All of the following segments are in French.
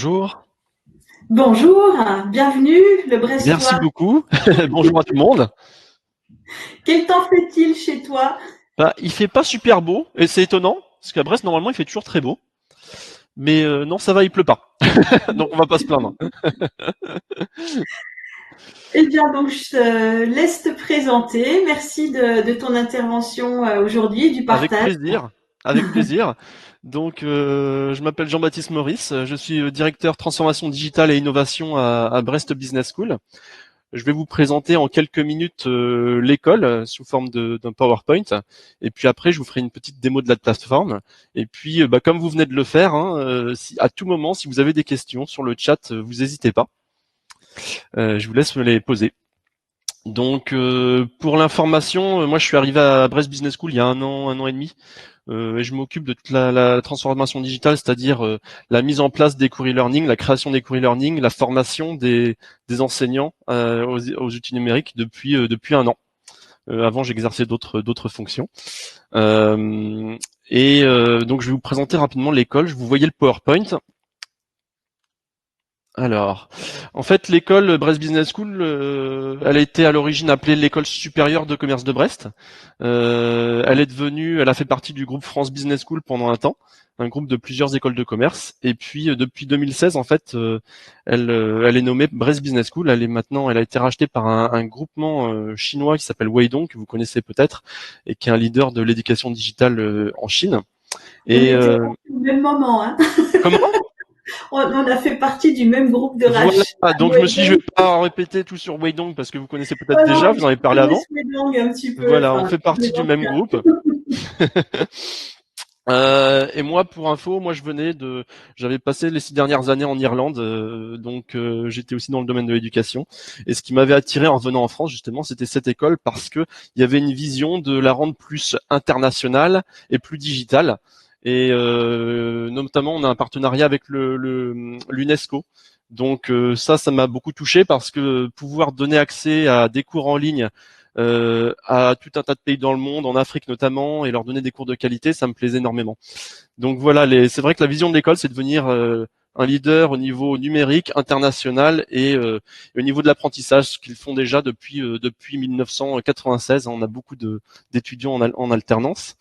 Bonjour, Bonjour, bienvenue, le merci Brestois. beaucoup. Bonjour à tout le monde. Quel temps fait-il chez toi? Bah, il fait pas super beau et c'est étonnant parce qu'à Brest normalement il fait toujours très beau, mais non ça va, il pleut pas, donc on va pas se plaindre. Eh bien, donc, je te laisse te présenter. Merci de ton intervention aujourd'hui et du Avec partage. plaisir, avec plaisir. Donc je m'appelle Jean-Baptiste Maurice, je suis directeur transformation digitale et innovation à Brest Business School. Je vais vous présenter en quelques minutes l'école sous forme d'un PowerPoint. Et puis après, je vous ferai une petite démo de la plateforme. Et puis, comme vous venez de le faire, hein, à tout moment, si vous avez des questions sur le chat, vous n'hésitez pas. Je vous laisse me les poser. Donc, pour l'information, moi, je suis arrivé à Brest Business School il y a un an et demi. Et je m'occupe de toute la transformation digitale, c'est-à-dire la mise en place des cours e-learning, la création des cours e-learning, la formation des enseignants aux outils numériques depuis un an. Avant, j'exerçais d'autres fonctions. Euh, donc, je vais vous présenter rapidement l'école. Je vous voyez le PowerPoint. Alors, en fait, l'école Brest Business School, elle a été à l'origine appelée l'école supérieure de commerce de Brest. Elle a fait partie du groupe France Business School pendant un temps, un groupe de plusieurs écoles de commerce. Et puis, depuis 2016, en fait, elle est nommée Brest Business School. Elle a été rachetée par un groupement chinois qui s'appelle Weidong, que vous connaissez peut-être, et qui est un leader de l'éducation digitale en Chine. On Et était au même moment, hein. comment On a fait partie du même groupe de Voilà, rachat. donc je me suis dit, je vais pas répéter tout sur Weidong parce que vous connaissez peut-être Oh déjà, non, vous je en avez parlé connais avant. ce langue un petit peu. Voilà, on Enfin, fait partie du plaisante. même groupe. Et moi, pour info, j'avais passé les 6 dernières années en Irlande, donc j'étais aussi dans le domaine de l'éducation. Et ce qui m'avait attiré en revenant en France, justement, c'était cette école parce que il y avait une vision de la rendre plus internationale et plus digitale. Et notamment, on a un partenariat avec l'UNESCO. Donc ça m'a beaucoup touché parce que pouvoir donner accès à des cours en ligne à tout un tas de pays dans le monde, en Afrique notamment, et leur donner des cours de qualité, ça me plaisait énormément. Donc voilà, c'est vrai que la vision de l'école, c'est de devenir un leader au niveau numérique, international et au niveau de l'apprentissage, ce qu'ils font déjà depuis 1996. On a beaucoup d'étudiants en alternance.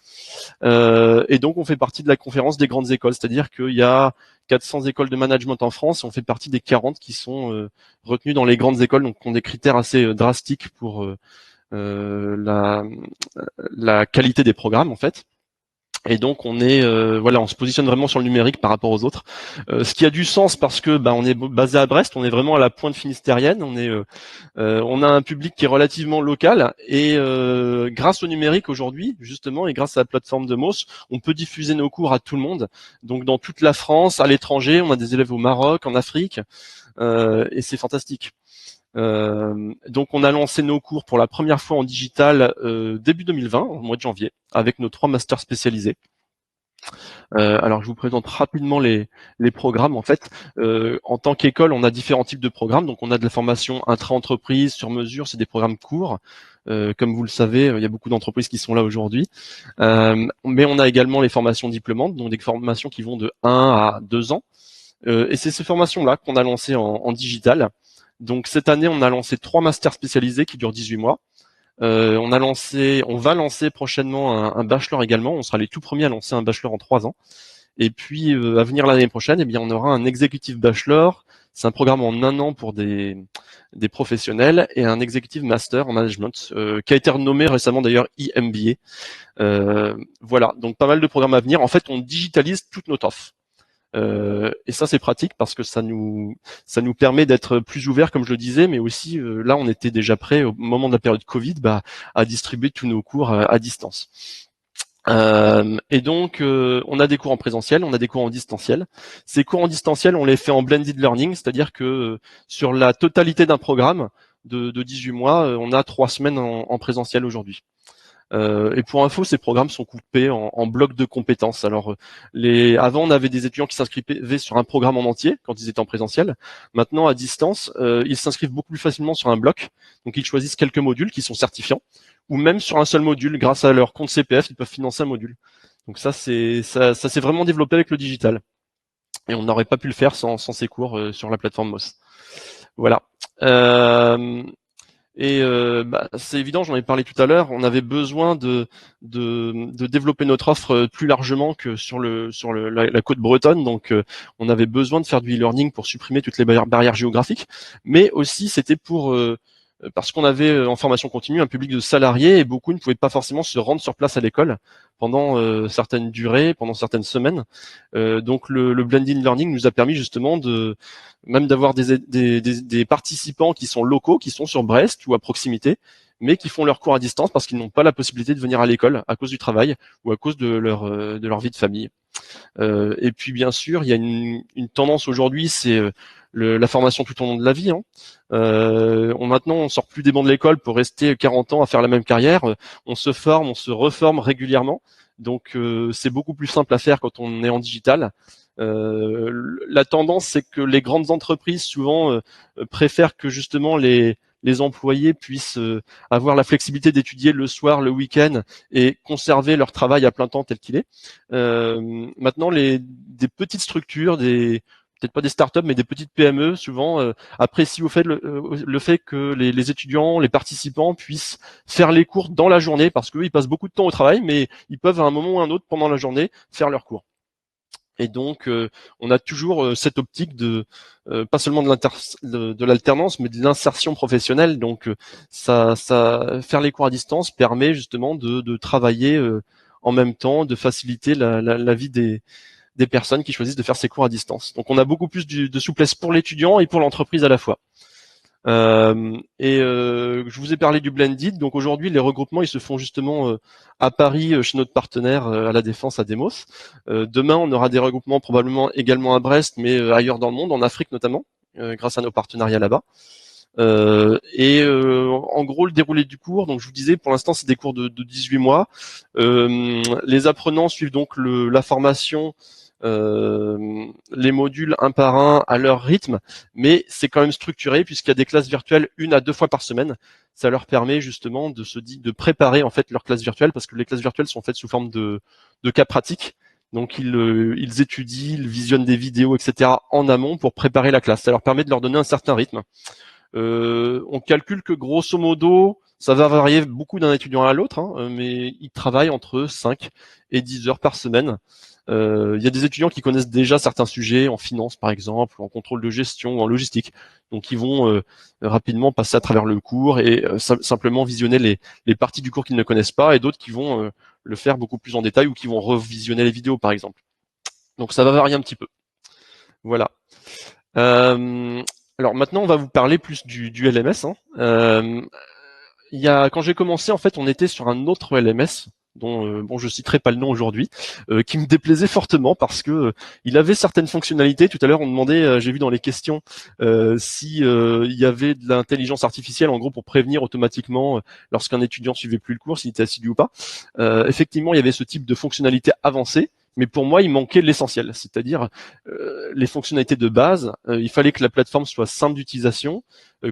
Et donc on fait partie de la conférence des grandes écoles, c'est-à-dire qu'il y a 400 écoles de management en France, et on fait partie des 40 qui sont retenues dans les grandes écoles, donc qui ont des critères assez drastiques pour euh, la, la qualité des programmes en fait. Et donc on se positionne vraiment sur le numérique par rapport aux autres. Ce qui a du sens parce que on est basé à Brest, on est vraiment à la pointe finistérienne, on a un public qui est relativement local et grâce au numérique aujourd'hui justement et grâce à la plateforme de MOS, on peut diffuser nos cours à tout le monde. Donc dans toute la France, à l'étranger, on a des élèves au Maroc, en Afrique et c'est fantastique. Donc on a lancé nos cours pour la première fois en digital début 2020, au mois de janvier, avec nos 3 masters spécialisés. Alors je vous présente rapidement les programmes. En fait, en tant qu'école, on a différents types de programmes. Donc on a de la formation intra-entreprise, sur mesure, c'est des programmes courts. Comme vous le savez, il y a beaucoup d'entreprises qui sont là aujourd'hui. Mais on a également les formations diplômantes, donc des formations qui vont de 1 à 2 ans. Et c'est ces formations-là qu'on a lancées en digital. Donc cette année, on a lancé 3 masters spécialisés qui durent 18 mois. On va lancer prochainement un bachelor également. On sera les tout premiers à lancer un bachelor en 3 ans. Et puis à venir l'année prochaine, eh bien, on aura un executive bachelor. C'est un programme en un an pour des professionnels et un executive master en management qui a été renommé récemment d'ailleurs EMBA. Voilà, donc pas mal de programmes à venir. En fait, on digitalise toute notre offre. Et ça c'est pratique parce que ça nous permet d'être plus ouverts comme je le disais, mais aussi là on était déjà prêt au moment de la période Covid à distribuer tous nos cours à distance. Et donc on a des cours en présentiel, on a des cours en distanciel. Ces cours en distanciel on les fait en blended learning, c'est-à-dire que sur la totalité d'un programme de 18 mois, on a 3 semaines en présentiel aujourd'hui. Et pour info, ces programmes sont coupés en blocs de compétences. Alors, avant, on avait des étudiants qui s'inscrivaient sur un programme en entier quand ils étaient en présentiel. Maintenant, à distance, ils s'inscrivent beaucoup plus facilement sur un bloc. Donc, ils choisissent quelques modules qui sont certifiants, ou même sur un seul module. Grâce à leur compte CPF, ils peuvent financer un module. Donc ça s'est vraiment développé avec le digital. et on n'aurait pas pu le faire sans ces cours sur la plateforme Moz. Voilà. Euh, c'est évident, j'en ai parlé tout à l'heure, on avait besoin de développer notre offre plus largement que la côte bretonne. Donc, on avait besoin de faire du e-learning pour supprimer toutes les barrières géographiques, mais aussi c'était parce qu'on avait en formation continue un public de salariés et beaucoup ne pouvaient pas forcément se rendre sur place à l'école pendant certaines durées, pendant certaines semaines. Donc le blended learning nous a permis justement même d'avoir des participants qui sont locaux, qui sont sur Brest ou à proximité, mais qui font leurs cours à distance parce qu'ils n'ont pas la possibilité de venir à l'école à cause du travail ou à cause de leur vie de famille. Et puis bien sûr, il y a une tendance aujourd'hui, c'est la formation tout au long de la vie. Hein. Maintenant, on sort plus des bancs de l'école pour rester 40 ans à faire la même carrière. On se forme, on se reforme régulièrement. Donc, c'est beaucoup plus simple à faire quand on est en digital. La tendance, c'est que les grandes entreprises souvent préfèrent que justement les employés puissent avoir la flexibilité d'étudier le soir, le week-end et conserver leur travail à plein temps tel qu'il est. Maintenant, des petites structures, peut-être pas des startups, mais des petites PME, souvent apprécient le fait que les étudiants, les participants puissent faire les cours dans la journée, parce qu'eux, ils passent beaucoup de temps au travail, mais ils peuvent à un moment ou à un autre pendant la journée faire leurs cours. Et donc, on a toujours cette optique pas seulement de l'alternance, mais de l'insertion professionnelle. Donc, faire les cours à distance permet justement de travailler en même temps, de faciliter la vie des personnes qui choisissent de faire ces cours à distance. Donc, on a beaucoup plus de souplesse pour l'étudiant et pour l'entreprise à la fois. Je vous ai parlé du blended. Donc aujourd'hui, les regroupements, ils se font justement à Paris, chez notre partenaire à la Défense, à Demos. Demain, on aura des regroupements probablement également à Brest, mais ailleurs dans le monde, en Afrique notamment, grâce à nos partenariats là-bas. En gros, le déroulé du cours, donc je vous disais, pour l'instant, c'est des cours de 18 mois. Les apprenants suivent donc la formation, les modules un par un à leur rythme, mais c'est quand même structuré puisqu'il y a des classes virtuelles 1 à 2 fois par semaine. Ça leur permet justement de préparer en fait leurs classes virtuelles, parce que les classes virtuelles sont faites sous forme de cas pratiques. Donc ils étudient, ils visionnent des vidéos, etc. en amont pour préparer la classe. Ça leur permet de leur donner un certain rythme. On calcule que grosso modo, ça va varier beaucoup d'un étudiant à l'autre, hein, mais ils travaillent entre 5 et 10 heures par semaine. Il y a des étudiants qui connaissent déjà certains sujets en finance par exemple, en contrôle de gestion ou en logistique. Donc ils vont rapidement passer à travers le cours et simplement visionner les parties du cours qu'ils ne connaissent pas, et d'autres qui vont le faire beaucoup plus en détail ou qui vont revisionner les vidéos par exemple. Donc ça va varier un petit peu. Voilà. Alors maintenant, on va vous parler plus du LMS. Hein. Quand j'ai commencé, en fait, on était sur un autre LMS dont je citerai pas le nom aujourd'hui, qui me déplaisait fortement parce que il avait certaines fonctionnalités. Tout à l'heure, on demandait, j'ai vu dans les questions, si il y avait de l'intelligence artificielle, en gros, pour prévenir automatiquement lorsqu'un étudiant suivait plus le cours, s'il était assidu ou pas. Effectivement, il y avait ce type de fonctionnalité avancée. Mais pour moi, il manquait l'essentiel, c'est-à-dire les fonctionnalités de base. Il fallait que la plateforme soit simple d'utilisation,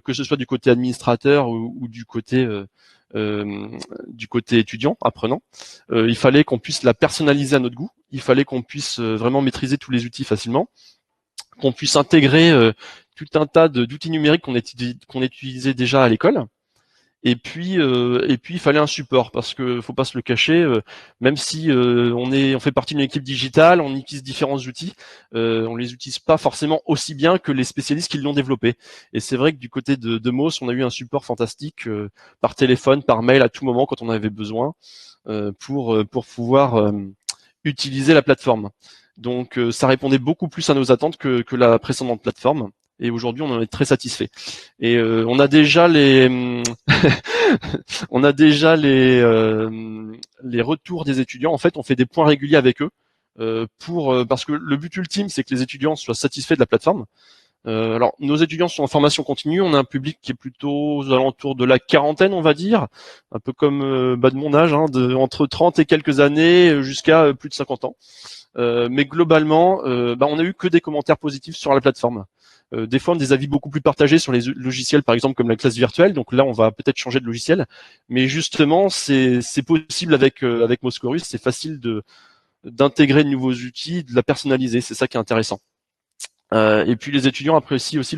que ce soit du côté administrateur ou du côté étudiant, apprenant. Il fallait qu'on puisse la personnaliser à notre goût. Il fallait qu'on puisse vraiment maîtriser tous les outils facilement, qu'on puisse intégrer tout un tas d'outils numériques qu'on utilisait déjà à l'école. Et puis il fallait un support, parce que faut pas se le cacher, même si on fait partie d'une équipe digitale, on utilise différents outils, on les utilise pas forcément aussi bien que les spécialistes qui l'ont développé. Et c'est vrai que du côté de Moz, on a eu un support fantastique par téléphone, par mail à tout moment quand on avait besoin, pour pouvoir utiliser la plateforme. Donc ça répondait beaucoup plus à nos attentes que la précédente plateforme. Et aujourd'hui, on en est très satisfait. Et on a déjà les retours des étudiants. En fait, on fait des points réguliers avec eux parce que le but ultime, c'est que les étudiants soient satisfaits de la plateforme. Alors, nos étudiants sont en formation continue. On a un public qui est plutôt aux alentours de la quarantaine, on va dire, un peu comme de mon âge, hein, entre 30 et quelques années jusqu'à plus de 50 ans. Mais globalement, on a eu que des commentaires positifs sur la plateforme. Des fois, des avis beaucoup plus partagés sur les logiciels, par exemple comme la classe virtuelle. Donc là, on va peut-être changer de logiciel. Mais justement, c'est possible avec Moscorus. C'est facile d'intégrer de nouveaux outils, de la personnaliser. C'est ça qui est intéressant. Et puis les étudiants apprécient aussi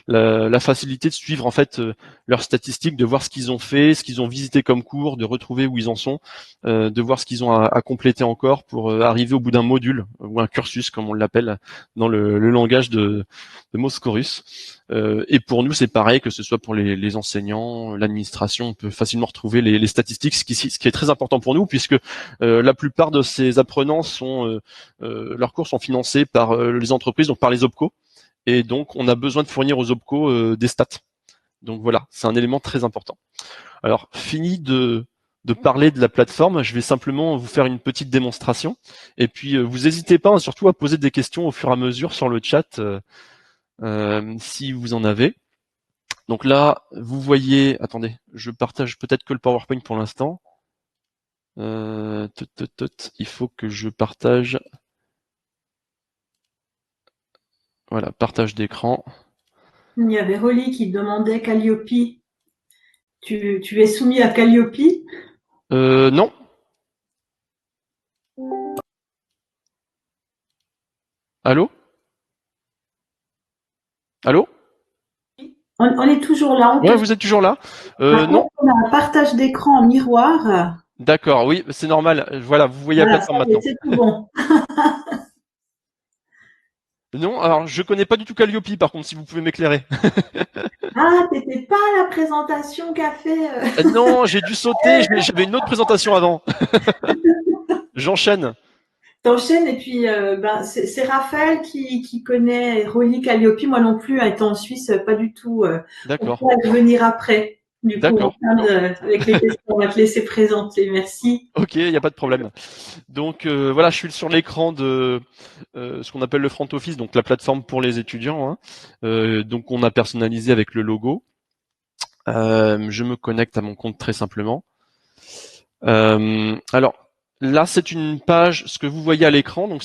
la facilité de suivre en fait leurs statistiques, de voir ce qu'ils ont fait, ce qu'ils ont visité comme cours, de retrouver où ils en sont, de voir ce qu'ils ont à compléter encore pour arriver au bout d'un module ou un cursus comme on l'appelle dans le langage de Moscorus. Et pour nous c'est pareil, que ce soit pour les enseignants, l'administration, on peut facilement retrouver les statistiques, ce qui est très important pour nous puisque la plupart de ces apprenants sont leurs cours sont financés par les entreprises, donc par les OPCO, et donc on a besoin de fournir aux OPCO des stats. Donc voilà, c'est un élément très important. Alors, fini de parler de la plateforme, je vais simplement vous faire une petite démonstration, et puis vous n'hésitez pas surtout à poser des questions au fur et à mesure sur le chat, si vous en avez. Donc là, vous voyez, attendez, je partage peut-être que le PowerPoint pour l'instant. Il faut que je partage. Voilà, partage d'écran. Il y avait Rolly qui demandait Calliope. Tu es soumis à Calliope? Non. Allô? Allô? On est toujours là. Ouais, vous êtes toujours là? Par Non. contre, on a un partage d'écran en miroir. D'accord, oui, c'est normal. Voilà, vous voyez la Voilà, ça plateforme y est, maintenant. c'est tout bon. Non, alors je connais pas du tout Calliope, par contre, si vous pouvez m'éclairer. Ah, t'étais pas à la présentation qu'a fait. Non, j'ai dû sauter, j'avais une autre présentation avant. J'enchaîne. T'enchaînes et puis c'est Raphaël qui connaît Rolly Calliope. Moi non plus, étant en Suisse, pas du tout. On D'accord, pourra venir après. Du coup, d'accord. avec les questions, on va te laisser présenter. Merci. Ok, il n'y a pas de problème. Donc voilà, je suis sur l'écran de ce qu'on appelle le front office, donc la plateforme pour les étudiants, hein. Donc on a personnalisé avec le logo. Je me connecte à mon compte très simplement. Alors là, c'est une page, ce que vous voyez à l'écran. Donc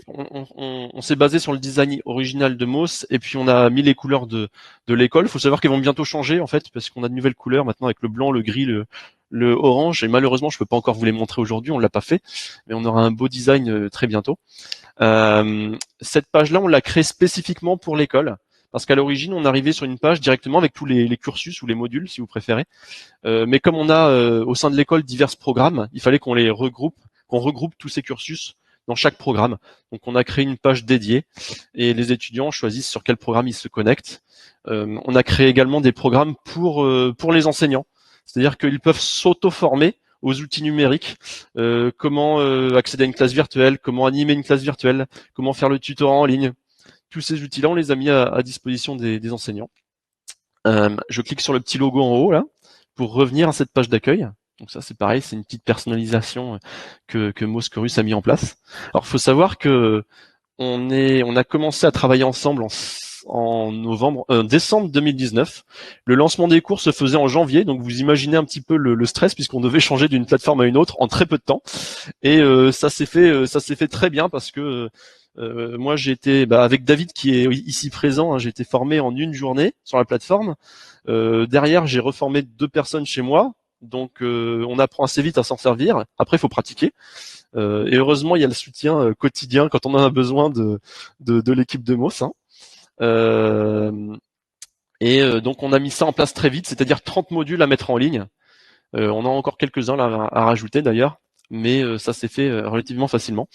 on s'est basé sur le design original de Moss et puis on a mis les couleurs de l'école. Il faut savoir qu'elles vont bientôt changer en fait, parce qu'on a de nouvelles couleurs maintenant avec le blanc, le gris, le orange. Et malheureusement, je peux pas encore vous les montrer aujourd'hui, on l'a pas fait, mais on aura un beau design très bientôt. Cette page-là, on l'a créée spécifiquement pour l'école. Parce qu'à l'origine, on arrivait sur une page directement avec tous les cursus ou les modules, si vous préférez. Mais comme on a au sein de l'école divers programmes, il fallait qu'on regroupe tous ces cursus dans chaque programme. Donc on a créé une page dédiée et les étudiants choisissent sur quel programme ils se connectent. On a créé également des programmes pour les enseignants, c'est-à-dire qu'ils peuvent s'auto-former aux outils numériques, comment accéder à une classe virtuelle, comment animer une classe virtuelle, comment faire le tutorat en ligne. Tous ces outils-là, on les a mis à disposition des enseignants. Je clique sur le petit logo en haut là pour revenir à cette page d'accueil. Donc ça c'est pareil, c'est une petite personnalisation que Moscorus a mis en place. Alors il faut savoir que on a commencé à travailler ensemble en décembre 2019. Le lancement des cours se faisait en janvier, donc vous imaginez un petit peu le stress puisqu'on devait changer d'une plateforme à une autre en très peu de temps. Et ça s'est fait très bien parce que moi j'ai été avec David qui est ici présent, hein, j'ai été formé en une journée sur la plateforme. Derrière j'ai reformé 2 personnes chez moi. Donc on apprend assez vite à s'en servir. Après il faut pratiquer. Et heureusement il y a le soutien quotidien quand on en a besoin de l'équipe de Moss, hein. Donc on a mis ça en place très vite, c'est-à-dire 30 modules à mettre en ligne. On a encore quelques-uns là à rajouter d'ailleurs, mais ça s'est fait relativement facilement.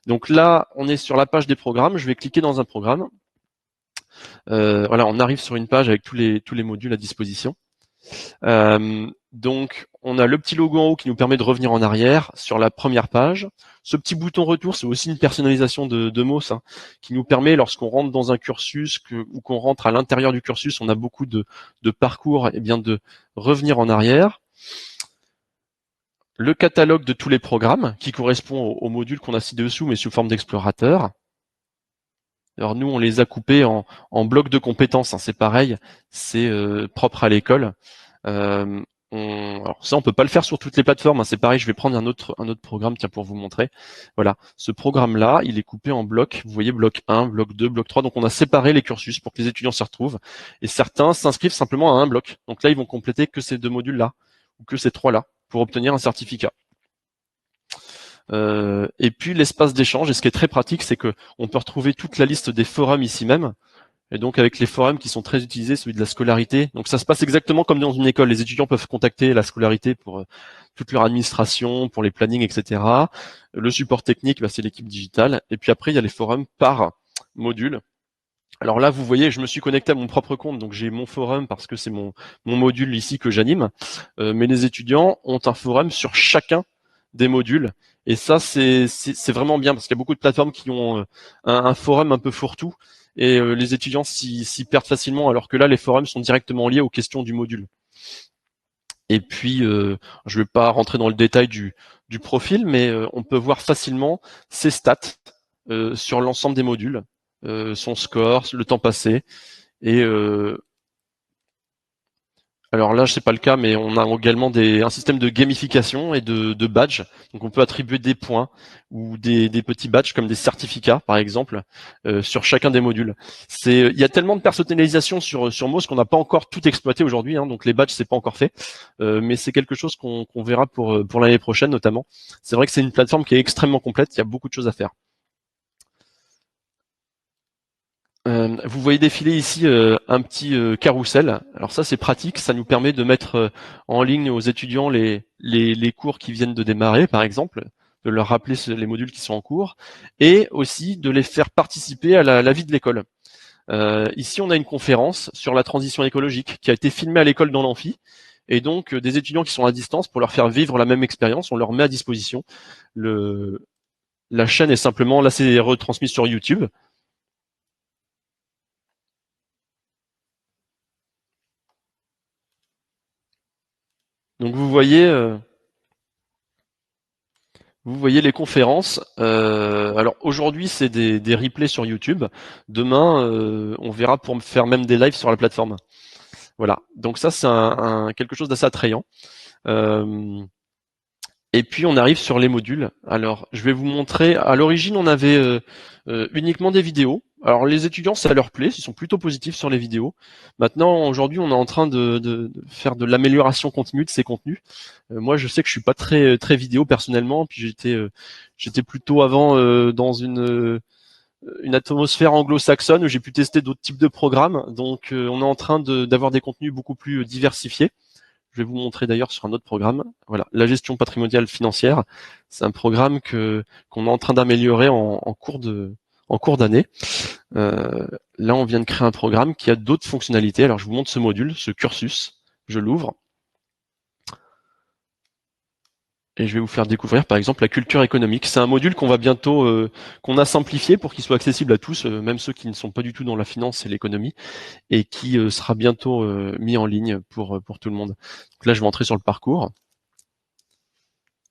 Donc là, on est sur la page des programmes. Je vais cliquer dans un programme. Voilà, on arrive sur une page avec tous les modules à disposition. Donc, on a le petit logo en haut qui nous permet de revenir en arrière sur la première page. Ce petit bouton retour, c'est aussi une personnalisation de Moss, hein, qui nous permet, lorsqu'on rentre dans un cursus ou qu'on rentre à l'intérieur du cursus, on a beaucoup de parcours, et bien de revenir en arrière. Le catalogue de tous les programmes qui correspond au module qu'on a ci-dessous, mais sous forme d'explorateur. Alors nous, on les a coupés en blocs de compétences, hein, c'est pareil, c'est propre à l'école. Alors ça, on peut pas le faire sur toutes les plateformes, hein, c'est pareil, je vais prendre un autre programme tiens, pour vous montrer. Voilà, ce programme-là, il est coupé en blocs, vous voyez, bloc 1, bloc 2, bloc 3, donc on a séparé les cursus pour que les étudiants s'y retrouvent, et certains s'inscrivent simplement à un bloc. Donc là, ils vont compléter que ces 2 modules-là, ou que ces 3-là, pour obtenir un certificat. Et puis l'espace d'échange. Et ce qui est très pratique, c'est que on peut retrouver toute la liste des forums ici même. Et donc avec les forums qui sont très utilisés, celui de la scolarité. Donc ça se passe exactement comme dans une école. Les étudiants peuvent contacter la scolarité pour toute leur administration, pour les plannings, etc. Le support technique, c'est l'équipe digitale. Et puis après, il y a les forums par module. Alors là, vous voyez, je me suis connecté à mon propre compte, donc j'ai mon forum parce que c'est mon module ici que j'anime. Mais les étudiants ont un forum sur chacun des modules. Et ça, c'est vraiment bien parce qu'il y a beaucoup de plateformes qui ont un forum un peu fourre-tout et les étudiants s'y perdent facilement, alors que là, les forums sont directement liés aux questions du module. Et puis, je ne vais pas rentrer dans le détail du profil, mais on peut voir facilement ses stats sur l'ensemble des modules, son score, le temps passé. Et alors là, c'est pas le cas, mais on a également un système de gamification et de badges. Donc on peut attribuer des points ou des petits badges comme des certificats, par exemple, sur chacun des modules. Il y a tellement de personnalisation sur Moz qu'on n'a pas encore tout exploité aujourd'hui. Donc les badges, c'est pas encore fait, mais c'est quelque chose qu'on verra pour l'année prochaine notamment. C'est vrai que c'est une plateforme qui est extrêmement complète. Il y a beaucoup de choses à faire. Vous voyez défiler ici un petit carrousel. Alors ça c'est pratique, ça nous permet de mettre en ligne aux étudiants les cours qui viennent de démarrer par exemple, de leur rappeler les modules qui sont en cours et aussi de les faire participer à la vie de l'école. Ici on a une conférence sur la transition écologique qui a été filmée à l'école dans l'amphi et donc des étudiants qui sont à distance pour leur faire vivre la même expérience, on leur met à disposition. La chaîne est simplement, là c'est retransmis sur YouTube. Donc vous voyez les conférences. Alors aujourd'hui c'est des replays sur YouTube. Demain on verra pour faire même des lives sur la plateforme. Voilà. Donc ça c'est quelque chose d'assez attrayant. Euh, Et puis on arrive sur les modules. Alors je vais vous montrer. À l'origine on avait uniquement des vidéos. Alors les étudiants ça leur plaît, ils sont plutôt positifs sur les vidéos. Maintenant aujourd'hui on est en train de faire de l'amélioration continue de ces contenus. Moi je sais que je suis pas très vidéo personnellement, puis j'étais plutôt avant dans une atmosphère anglo-saxonne où j'ai pu tester d'autres types de programmes. Donc on est en train d'avoir des contenus beaucoup plus diversifiés. Je vais vous montrer d'ailleurs sur un autre programme. Voilà, la gestion patrimoniale financière. C'est un programme qu'on est en train d'améliorer en cours d'année. Là, on vient de créer un programme qui a d'autres fonctionnalités. Alors, je vous montre ce module, ce cursus. Je l'ouvre. Et je vais vous faire découvrir, par exemple, la culture économique. C'est un module qu'on va bientôt, qu'on a simplifié pour qu'il soit accessible à tous, même ceux qui ne sont pas du tout dans la finance et l'économie, et qui sera bientôt mis en ligne pour tout le monde. Donc là, je vais entrer sur le parcours.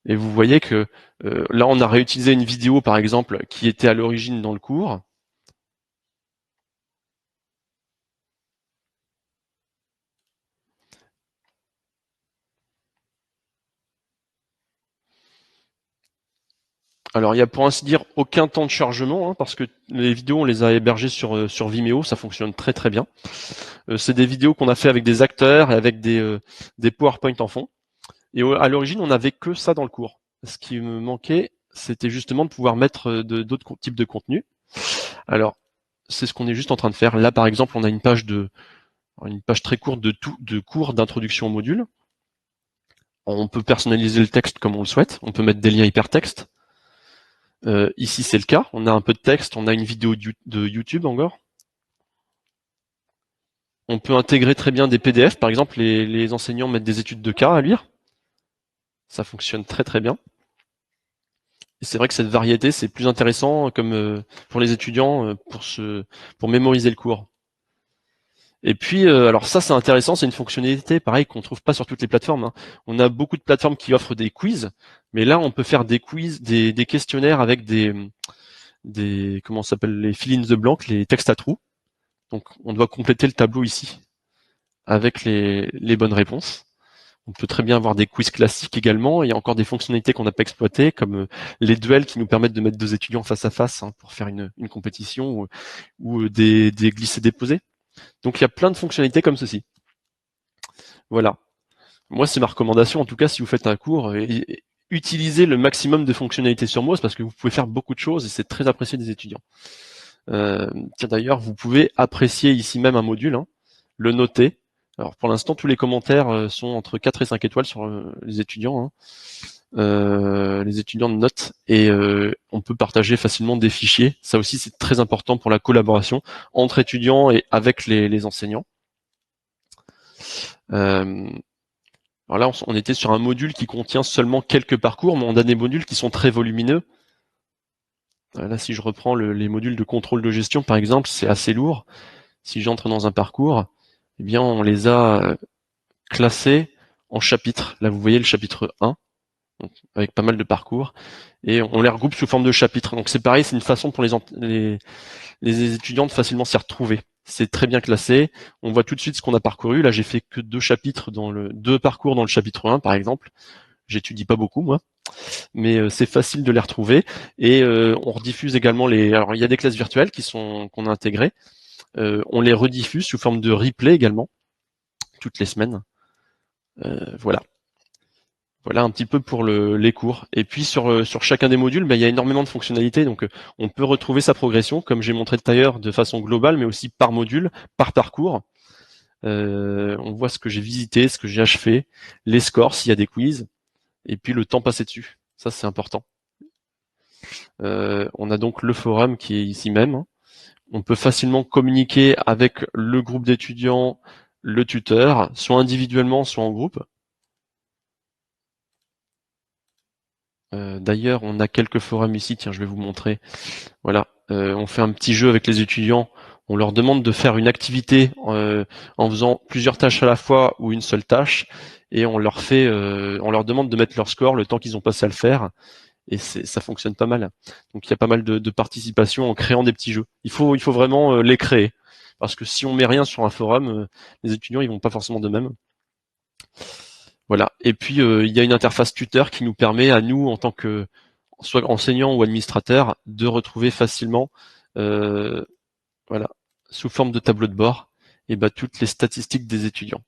Et vous voyez que là, on a réutilisé une vidéo, par exemple, qui était à l'origine dans le cours. Alors, il y a pour ainsi dire aucun temps de chargement, parce que les vidéos, on les a hébergées sur Vimeo, ça fonctionne très très bien. C'est des vidéos qu'on a fait avec des acteurs et avec des PowerPoint en fond. Et à l'origine, on n'avait que ça dans le cours. Ce qui me manquait, c'était justement de pouvoir mettre d'autres types de contenus. Alors, c'est ce qu'on est juste en train de faire. Là, par exemple, on a une page très courte de cours d'introduction au module. On peut personnaliser le texte comme on le souhaite. On peut mettre des liens hypertextes. Ici, c'est le cas. On a un peu de texte. On a une vidéo de YouTube encore. On peut intégrer très bien des PDF. Par exemple, les enseignants mettent des études de cas à lire. Ça fonctionne très très bien. Et c'est vrai que cette variété, c'est plus intéressant comme pour les étudiants pour mémoriser le cours. Et puis, alors ça, c'est intéressant, c'est une fonctionnalité, pareil, qu'on trouve pas sur toutes les plateformes. On a beaucoup de plateformes qui offrent des quiz, mais là, on peut faire des quiz, des questionnaires avec comment ça s'appelle, les fill in the blank, les textes à trous. Donc, on doit compléter le tableau ici avec les bonnes réponses. On peut très bien avoir des quiz classiques également. Il y a encore des fonctionnalités qu'on n'a pas exploitées, comme les duels qui nous permettent de mettre deux étudiants face à face pour faire une compétition ou des glissés-déposés. Donc il y a plein de fonctionnalités comme ceci. Voilà. Moi, c'est ma recommandation, en tout cas, si vous faites un cours, utilisez le maximum de fonctionnalités sur MOOC parce que vous pouvez faire beaucoup de choses et c'est très apprécié des étudiants. Tiens, d'ailleurs, vous pouvez apprécier ici même un module, hein, le noter. Alors pour l'instant, tous les commentaires sont entre 4 et 5 étoiles sur les étudiants, hein. Les étudiants de notes, et on peut partager facilement des fichiers. Ça aussi, c'est très important pour la collaboration entre étudiants et avec les enseignants. Alors là, on était sur un module qui contient seulement quelques parcours, mais on a des modules qui sont très volumineux. Là, si je reprends les modules de contrôle de gestion, par exemple, c'est assez lourd. Si j'entre dans un parcours, eh bien, on les a classés en chapitres. Là, vous voyez le chapitre 1, donc, avec pas mal de parcours, et on les regroupe sous forme de chapitres. Donc c'est pareil, c'est une façon pour les étudiants de facilement s'y retrouver. C'est très bien classé. On voit tout de suite ce qu'on a parcouru. Là, j'ai fait que deux parcours dans le chapitre 1, par exemple. J'étudie pas beaucoup, moi, mais c'est facile de les retrouver. Et on rediffuse également alors il y a des classes virtuelles qu'on a intégrées. On les rediffuse sous forme de replay également, toutes les semaines. Voilà. Voilà un petit peu pour les cours. Et puis sur chacun des modules, il y a énormément de fonctionnalités. Donc on peut retrouver sa progression, comme j'ai montré tout à l'heure, de façon globale, mais aussi par module, par parcours. On voit ce que j'ai visité, ce que j'ai achevé, les scores s'il y a des quiz, et puis le temps passé dessus. Ça, c'est important. On a donc le forum qui est ici même. On peut facilement communiquer avec le groupe d'étudiants, le tuteur, soit individuellement, soit en groupe. D'ailleurs, on a quelques forums ici. Tiens, je vais vous montrer. Voilà, on fait un petit jeu avec les étudiants. On leur demande de faire une activité en faisant plusieurs tâches à la fois ou une seule tâche, et on leur demande de mettre leur score le temps qu'ils ont passé à le faire. Et ça fonctionne pas mal. Donc il y a pas mal de participation en créant des petits jeux. Il faut vraiment les créer, parce que si on met rien sur un forum, les étudiants ils vont pas forcément de même. Voilà. Et puis il y a une interface tuteur qui nous permet à nous, en tant que soit enseignant ou administrateur, de retrouver facilement, voilà, sous forme de tableau de bord, et toutes les statistiques des étudiants.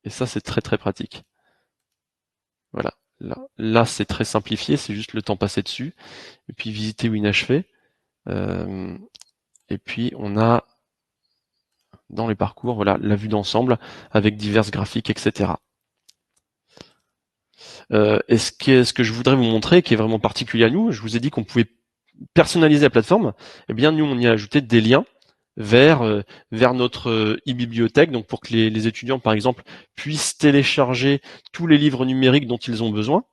Et ça, c'est très très pratique. Voilà. Là c'est très simplifié, c'est juste le temps passé dessus, et puis visiter ou inachevé. Et puis on a dans les parcours, voilà, la vue d'ensemble avec divers graphiques, etc. Et ce que je voudrais vous montrer, qui est vraiment particulier à nous, je vous ai dit qu'on pouvait personnaliser la plateforme. Eh bien, nous, on y a ajouté des liens vers notre e-bibliothèque, donc pour que les étudiants, par exemple, puissent télécharger tous les livres numériques dont ils ont besoin.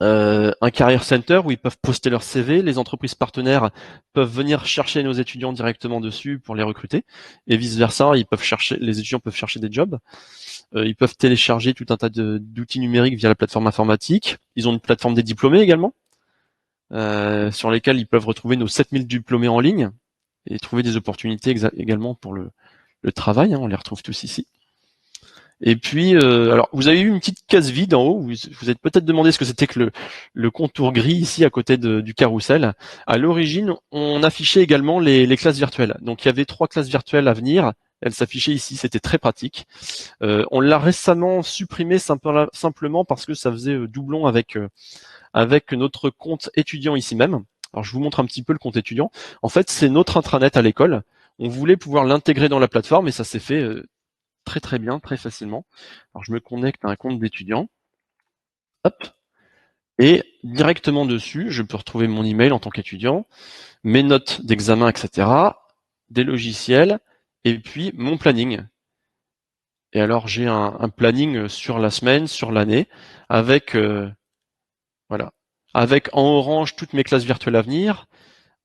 Un Career Center où ils peuvent poster leur CV. Les entreprises partenaires peuvent venir chercher nos étudiants directement dessus pour les recruter, et vice versa. Les étudiants peuvent chercher des jobs. Ils peuvent télécharger tout un tas d'outils numériques via la plateforme informatique. Ils ont une plateforme des diplômés également, sur lesquels ils peuvent retrouver nos 7000 diplômés en ligne et trouver des opportunités également pour le travail, hein, on les retrouve tous ici. Et puis, alors vous avez eu une petite case vide en haut, vous êtes peut-être demandé ce que c'était que le contour gris ici à côté du carrousel. À l'origine, on affichait également les classes virtuelles. Donc il y avait 3 classes virtuelles à venir, elles s'affichaient ici, c'était très pratique. On l'a récemment supprimé simplement parce que ça faisait doublon avec notre compte étudiant ici même. Alors je vous montre un petit peu le compte étudiant. En fait, c'est notre intranet à l'école. On voulait pouvoir l'intégrer dans la plateforme et ça s'est fait très très bien, très facilement. Alors je me connecte à un compte d'étudiant. Hop. Et directement dessus, je peux retrouver mon email en tant qu'étudiant, mes notes d'examen, etc., des logiciels, et puis mon planning. Et alors j'ai un planning sur la semaine, sur l'année, avec voilà, avec en orange toutes mes classes virtuelles à venir,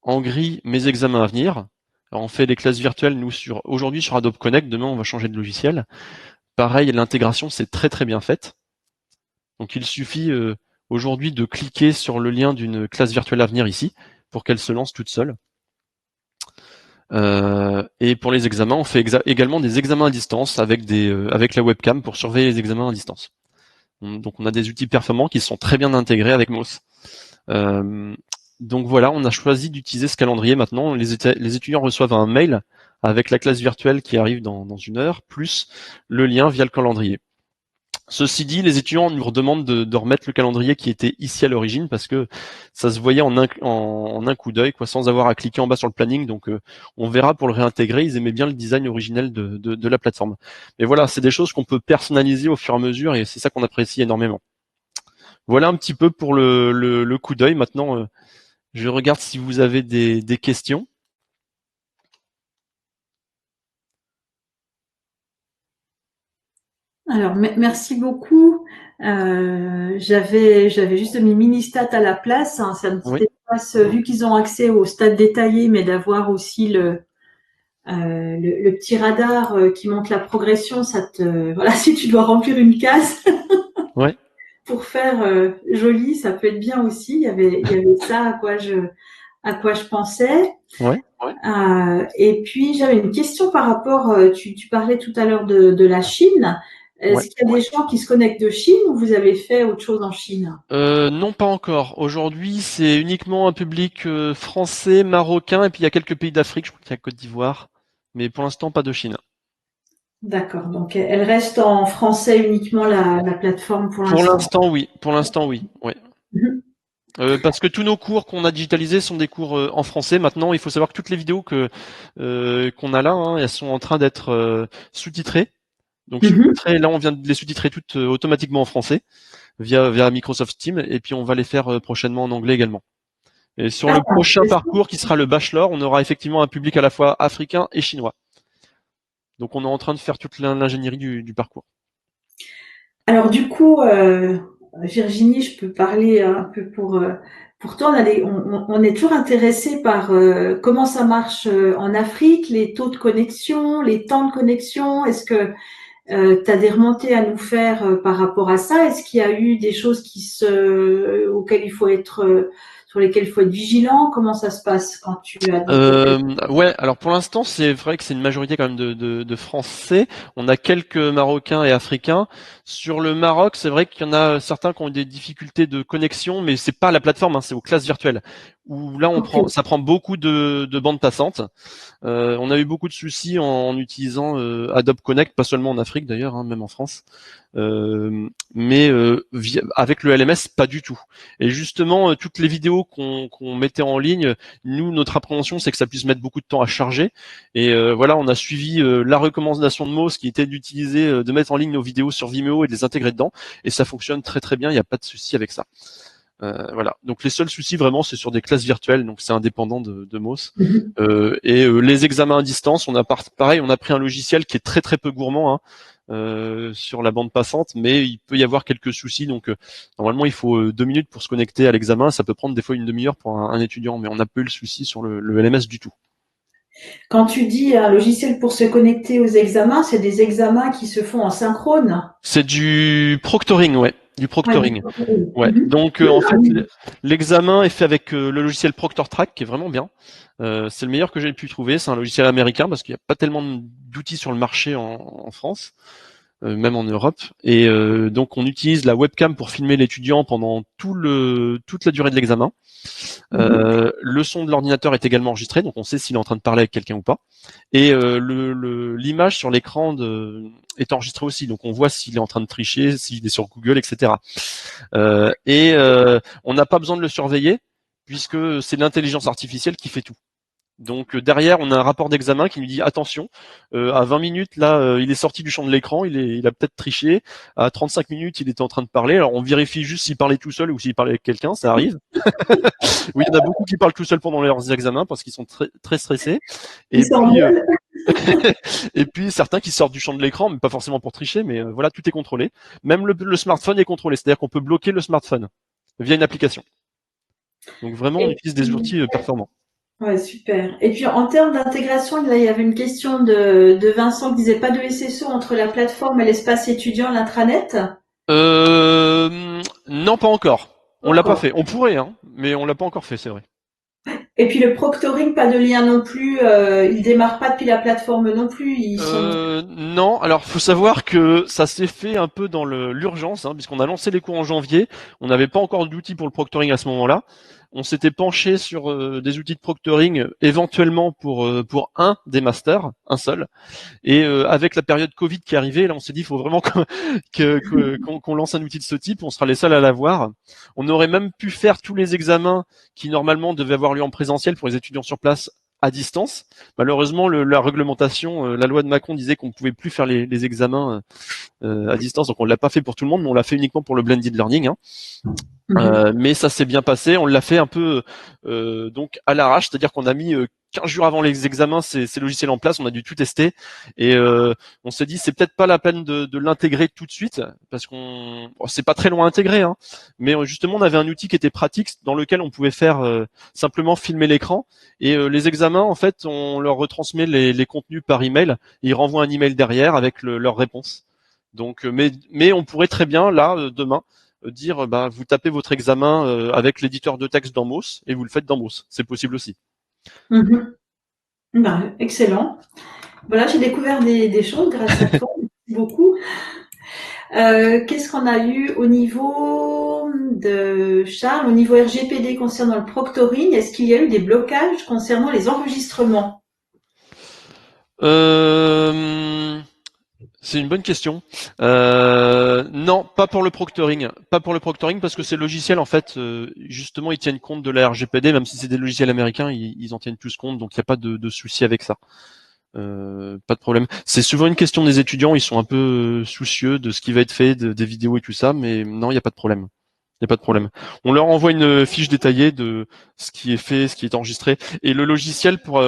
en gris mes examens à venir. Alors on fait des classes virtuelles nous aujourd'hui sur Adobe Connect, demain on va changer de logiciel. Pareil, l'intégration c'est très très bien faite. Donc il suffit aujourd'hui de cliquer sur le lien d'une classe virtuelle à venir ici pour qu'elle se lance toute seule. Et pour les examens, on fait également des examens à distance avec la webcam pour surveiller les examens à distance. Donc on a des outils performants qui sont très bien intégrés avec MOOC. Donc voilà, on a choisi d'utiliser ce calendrier maintenant. Les étudiants reçoivent un mail avec la classe virtuelle qui arrive dans 1 heure, plus le lien via le calendrier. Ceci dit, les étudiants nous redemandent de remettre le calendrier qui était ici à l'origine parce que ça se voyait en un coup d'œil, quoi, sans avoir à cliquer en bas sur le planning. Donc, on verra pour le réintégrer. Ils aimaient bien le design originel de la plateforme. Mais voilà, c'est des choses qu'on peut personnaliser au fur et à mesure et c'est ça qu'on apprécie énormément. Voilà un petit peu pour le coup d'œil. Maintenant, je regarde si vous avez des questions. Alors, merci beaucoup. J'avais juste mis mini stats à la place, hein, c'est un petit Oui. espace, vu qu'ils ont accès aux stats détaillés, mais d'avoir aussi le petit radar qui montre la progression, ça te, voilà, si tu dois remplir une case Ouais. pour faire joli, ça peut être bien aussi. Il y avait ça à quoi je pensais. Ouais. Et puis j'avais une question par rapport, tu parlais tout à l'heure de la Chine. Ouais. Est-ce qu'il y a des gens qui se connectent de Chine ou vous avez fait autre chose en Chine? Non, pas encore. Aujourd'hui, c'est uniquement un public français, marocain, et puis il y a quelques pays d'Afrique. Je crois qu'il y a Côte d'Ivoire, mais pour l'instant, pas de Chine. D'accord. Donc elle reste en français uniquement la plateforme pour Pour l'instant. l'instant, oui. Pour l'instant, oui. Ouais. Mhm. Parce que tous nos cours qu'on a digitalisés sont des cours en français. Maintenant, il faut savoir que toutes les vidéos qu'on a là, hein, elles sont en train d'être sous-titrées. Donc Mhm. sous-titrées, là, on vient de les sous-titrer toutes automatiquement en français via Microsoft Teams, et puis on va les faire prochainement en anglais également. Et sur Ah, le prochain c'est ça. parcours, qui sera le bachelor, on aura effectivement un public à la fois africain et chinois. Donc on est en train de faire toute l'ingénierie du parcours. Alors du coup, Virginie, je peux parler un peu pour toi. On est toujours intéressé par comment ça marche en Afrique, les taux de connexion, les temps de connexion. Est-ce que tu as des remontées à nous faire par rapport à ça? Est-ce qu'il y a eu des choses auxquelles il faut être, sur lesquelles il faut être vigilant? Comment ça se passe quand tu as des... Ouais, alors pour l'instant, c'est vrai que c'est une majorité quand même de Français. On a quelques Marocains et Africains. Sur le Maroc, c'est vrai qu'il y en a certains qui ont des difficultés de connexion, mais c'est pas la plateforme, hein, c'est aux classes virtuelles. Où là, Ok. ça prend beaucoup de bandes passantes. On a eu beaucoup de soucis en utilisant Adobe Connect, pas seulement en Afrique d'ailleurs, hein, même en France. Mais avec le LMS, pas du tout. Et justement, toutes les vidéos qu'on mettait en ligne, nous, notre appréhension, c'est que ça puisse mettre beaucoup de temps à charger. Et voilà, on a suivi la recommandation de Moz qui était d'utiliser, de mettre en ligne nos vidéos sur Vimeo et de les intégrer dedans. Et ça fonctionne très très bien, il n'y a pas de souci avec ça. Voilà. Donc les seuls soucis vraiment, c'est sur des classes virtuelles, donc c'est indépendant de Moz. Mhm. Les examens à distance, pareil, on a pris un logiciel qui est très très peu gourmand, hein, sur la bande passante, mais il peut y avoir quelques soucis. Donc normalement, il faut 2 minutes pour se connecter à l'examen. Ça peut prendre des fois une demi-heure pour un étudiant, mais on n'a pas eu le souci sur le LMS du tout. Quand tu dis un logiciel pour se connecter aux examens, c'est des examens qui se font en synchrone. C'est du proctoring, ouais, du Ouais, proctoring. Ouais. mhm. Donc en fait, l'examen est fait avec le logiciel ProctorTrack, qui est vraiment bien. C'est le meilleur que j'ai pu trouver. C'est un logiciel américain parce qu'il n'y a pas tellement d'outils sur le marché en France, même en Europe. Et donc on utilise la webcam pour filmer l'étudiant pendant toute la durée de l'examen. Mhm. Le son de l'ordinateur est également enregistré, donc on sait s'il est en train de parler avec quelqu'un ou pas. Et l'image sur l'écran est enregistrée aussi, donc on voit s'il est en train de tricher, s'il est sur Google, etc. On n'a pas besoin de le surveiller, puisque c'est l'intelligence artificielle qui fait tout. Donc derrière, on a un rapport d'examen qui nous dit attention, à 20 minutes là, il est sorti du champ de l'écran, il a peut-être triché. À 35 minutes, il était en train de parler. Alors on vérifie juste s'il parlait tout seul ou s'il parlait avec quelqu'un, ça arrive. Oui, il y en a beaucoup qui parlent tout seuls pendant leurs examens parce qu'ils sont très très stressés. Ils Et puis s'envolent. et puis certains qui sortent du champ de l'écran, mais pas forcément pour tricher, mais voilà, tout est contrôlé. Même le smartphone est contrôlé, c'est-à-dire qu'on peut bloquer le smartphone via une application. Donc vraiment, on Et utilise des outils performants. ouais, super. Et puis en termes d'intégration, là, il y avait une question de Vincent qui disait pas de SSO entre la plateforme et l'espace étudiant, l'intranet. Non, pas encore. On l'a pas Encore. fait. On pourrait, hein, mais on l'a pas encore fait, c'est vrai. Et puis le proctoring, pas de lien non plus. Ils démarrent pas depuis la plateforme non plus. Ils sont. Non, alors faut savoir que ça s'est fait un peu dans l'urgence, hein, puisqu'on a lancé les cours en janvier. On n'avait pas encore d'outils pour le proctoring à ce moment-là. on s'était penché sur des outils de proctoring éventuellement pour un des masters, un seul. Et avec la période Covid qui est arrivée, là, on s'est dit, il faut vraiment qu'on lance un outil de ce type. On sera les seuls à l'avoir. On aurait même pu faire tous les examens qui normalement devaient avoir lieu en présentiel pour les étudiants sur place à distance. Malheureusement, la réglementation, la loi de Macron disait qu'on ne pouvait plus faire les examens à distance, donc on l'a pas fait pour tout le monde, mais on l'a fait uniquement pour le blended learning. Hein. Mais ça s'est bien passé. On l'a fait un peu donc à l'arrache, c'est-à-dire qu'on a mis 15 jours avant les examens ces logiciels en place. On a dû tout tester et on s'est dit c'est peut-être pas la peine de l'intégrer tout de suite parce c'est pas très loin à intégrer, hein, mais justement on avait un outil qui était pratique dans lequel on pouvait faire simplement filmer l'écran et les examens en fait on leur retransmet les contenus par email et ils renvoient un email derrière avec leur réponse. Donc mais on pourrait très bien là demain dire bah vous tapez votre examen avec l'éditeur de texte dans Moz et vous le faites dans Moz. C'est possible aussi. Excellent. Voilà, j'ai découvert des choses grâce à toi. Merci beaucoup. Qu'est-ce qu'on a eu au niveau de Charles, au niveau RGPD concernant le proctoring? Est-ce qu'il y a eu des blocages concernant les enregistrements? C'est une bonne question. Non, pas pour le proctoring. Pas pour le proctoring parce que ces logiciels, en fait, justement, ils tiennent compte de la RGPD, même si c'est des logiciels américains, ils en tiennent plus compte, donc il n'y a pas de souci avec ça. Pas de problème. C'est souvent une question des étudiants, ils sont un peu soucieux de ce qui va être fait, des vidéos et tout ça, mais non, il n'y a pas de problème. Il n'y a pas de problème. On leur envoie une fiche détaillée de ce qui est fait, ce qui est enregistré. Et le logiciel, pour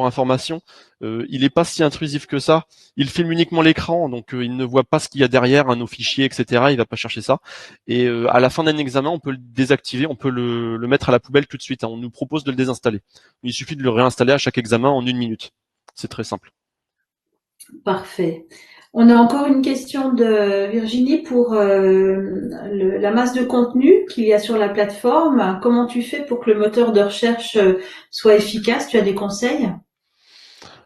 information, il n'est pas si intrusif que ça. Il filme uniquement l'écran, donc il ne voit pas ce qu'il y a derrière, nos fichiers, etc. Il va pas chercher ça. Et à la fin d'un examen, on peut le désactiver, on peut le mettre à la poubelle tout de suite. Hein. On nous propose de le désinstaller. Il suffit de le réinstaller à chaque examen en 1 minute. C'est très simple. Parfait. On a encore une question de Virginie pour la masse de contenu qu'il y a sur la plateforme. Comment tu fais pour que le moteur de recherche soit efficace? Tu as des conseils?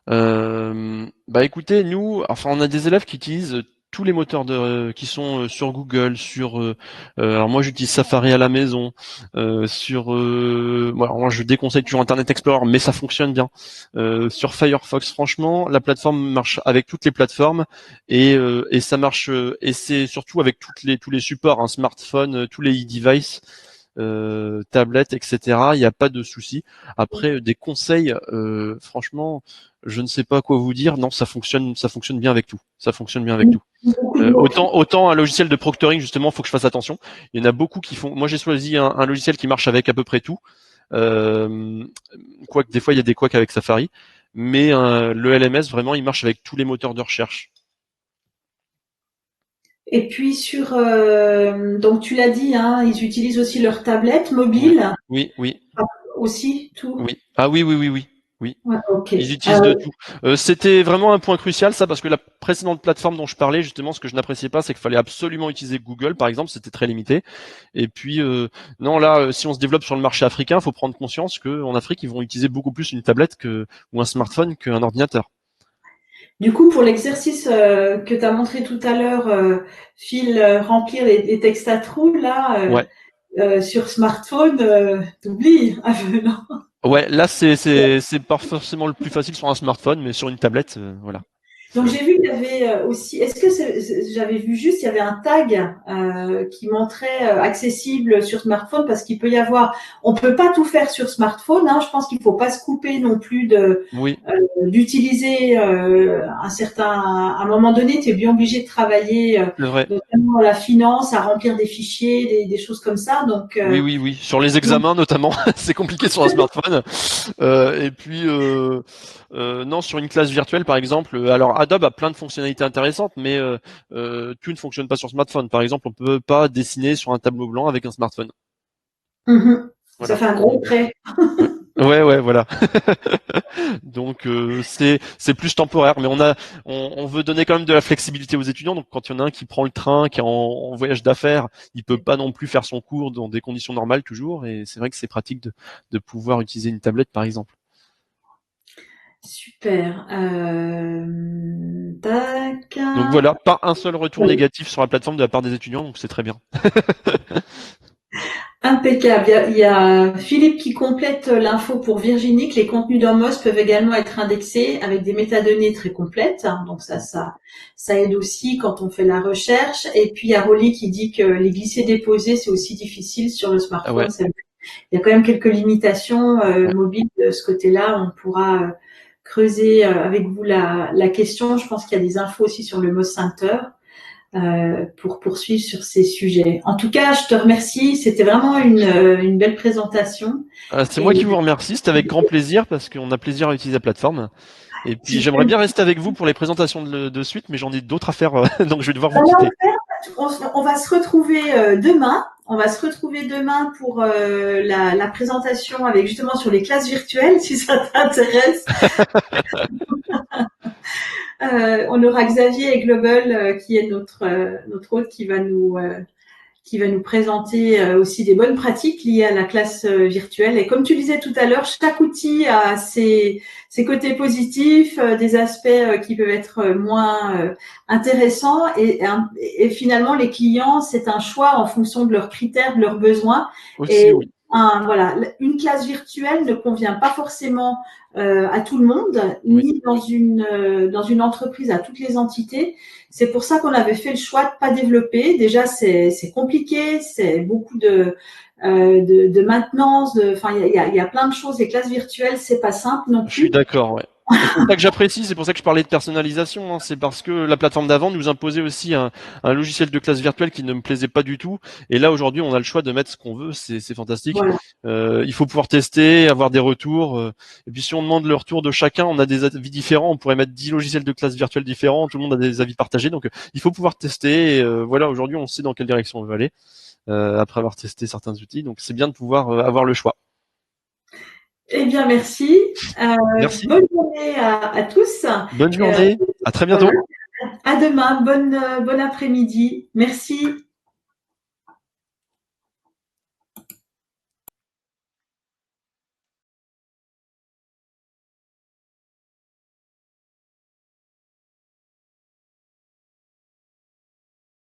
Bah écoutez, nous, enfin on a des élèves qui utilisent tous les moteurs qui sont sur Google, alors moi j'utilise Safari à la maison, alors moi je déconseille toujours Internet Explorer, mais ça fonctionne bien. Sur Firefox, franchement, la plateforme marche avec toutes les plateformes et ça marche et c'est surtout avec tous les supports, hein, smartphone, tous les e-devices. Tablettes, etc. Il n'y a pas de souci. Après, des conseils, franchement, je ne sais pas quoi vous dire. Non, ça fonctionne bien avec tout. Ça fonctionne bien avec tout. Autant un logiciel de proctoring, justement, faut que je fasse attention. Il y en a beaucoup qui font. Moi, j'ai choisi un logiciel qui marche avec à peu près tout. Quoique des fois, il y a des couacs avec Safari. Mais le LMS, vraiment, il marche avec tous les moteurs de recherche. Et puis donc tu l'as dit, hein, ils utilisent aussi leur tablette mobile. Oui. Aussi, tout. Oui. Ah oui. Ouais, ok. Ils utilisent de tout. C'était vraiment un point crucial, ça, parce que la précédente plateforme dont je parlais, justement, ce que je n'appréciais pas, c'est qu'il fallait absolument utiliser Google, par exemple, c'était très limité. Et puis, non, là, si on se développe sur le marché africain, il faut prendre conscience qu'en Afrique, ils vont utiliser beaucoup plus une tablette ou un smartphone qu'un ordinateur. Du coup, pour l'exercice que tu as montré tout à l'heure, Phil, remplir les textes à trous, là, Ouais. sur smartphone, t'oublies. Ah, non. Ouais, là, c'est pas forcément le plus facile sur un smartphone, mais sur une tablette, voilà. Donc j'ai vu qu'il y avait aussi, est-ce que j'avais vu juste, il y avait un tag qui montrait accessible sur smartphone parce qu'il peut y avoir, on peut pas tout faire sur smartphone, hein, je pense qu'il faut pas se couper non plus Oui. D'utiliser à un moment donné, tu es bien obligé de travailler C'est vrai. notamment la finance, à remplir des fichiers, des choses comme ça. Donc, Oui. Sur les examens notamment, c'est compliqué sur un smartphone. Et puis non, sur une classe virtuelle par exemple. Alors Adobe a plein de fonctionnalités intéressantes, mais tout ne fonctionne pas sur smartphone. Par exemple, on peut pas dessiner sur un tableau blanc avec un smartphone. Ça Voilà. fait un gros trait. Ouais, voilà. Donc c'est plus temporaire, mais on veut donner quand même de la flexibilité aux étudiants. Donc quand il y en a un qui prend le train, qui est en voyage d'affaires, il peut pas non plus faire son cours dans des conditions normales toujours. Et c'est vrai que c'est pratique de pouvoir utiliser une tablette par exemple. Super. Tac. Donc voilà, pas un seul retour négatif sur la plateforme de la part des étudiants, donc c'est très bien. Impeccable. Il y a Philippe qui complète l'info pour Virginie que les contenus d'Homos peuvent également être indexés avec des métadonnées très complètes. Donc ça aide aussi quand on fait la recherche. Et puis il y a Rolly qui dit que les glisser-déposer, c'est aussi difficile sur le Ah smartphone. ouais. Il y a quand même quelques limitations Ouais. mobiles de ce côté-là. On pourra creuser avec vous la question. Je pense qu'il y a des infos aussi sur le Moz Center pour poursuivre sur ces sujets. En tout cas, je te remercie. C'était vraiment une belle présentation. C'est moi Et qui vous remercie, c'était avec grand plaisir parce qu'on a plaisir à utiliser la plateforme. Et puis j'aimerais super. bien rester avec vous pour les présentations de suite, mais j'en ai d'autres à faire, donc je vais devoir vous quitter. On va se retrouver demain. On va se retrouver demain pour la présentation avec justement sur les classes virtuelles, si ça t'intéresse. On aura Xavier et Global qui est notre hôte qui va nous présenter aussi des bonnes pratiques liées à la classe virtuelle. Et comme tu disais tout à l'heure, chaque outil a ses côtés positifs, des aspects qui peuvent être moins intéressants. Et finalement, les clients, c'est un choix en fonction de leurs critères, de leurs besoins. Aussi, Et oui. voilà, une classe virtuelle ne convient pas forcément à tout le monde, Oui. ni dans une entreprise à toutes les entités. C'est pour ça qu'on avait fait le choix de pas développer. Déjà, c'est compliqué, c'est beaucoup de maintenance. Enfin, il y a plein de choses. Les classes virtuelles, c'est pas simple non Je suis plus. d'accord, ouais. Et c'est ça que j'apprécie, c'est pour ça que je parlais de personnalisation, hein. C'est parce que la plateforme d'avant nous imposait aussi un logiciel de classe virtuelle qui ne me plaisait pas du tout. Et là, aujourd'hui, on a le choix de mettre ce qu'on veut, c'est fantastique. Voilà. Il faut pouvoir tester, avoir des retours. Et puis si on demande le retour de chacun, on a des avis différents. On pourrait mettre 10 logiciels de classe virtuelle différents, tout le monde a des avis partagés. Donc il faut pouvoir tester. Et, voilà, aujourd'hui, on sait dans quelle direction on veut aller après avoir testé certains outils. Donc c'est bien de pouvoir avoir le choix. Eh bien, merci. Merci. Bonne journée à tous. Bonne Euh, journée. À très voilà. bientôt. À demain. Bon après-midi. Merci.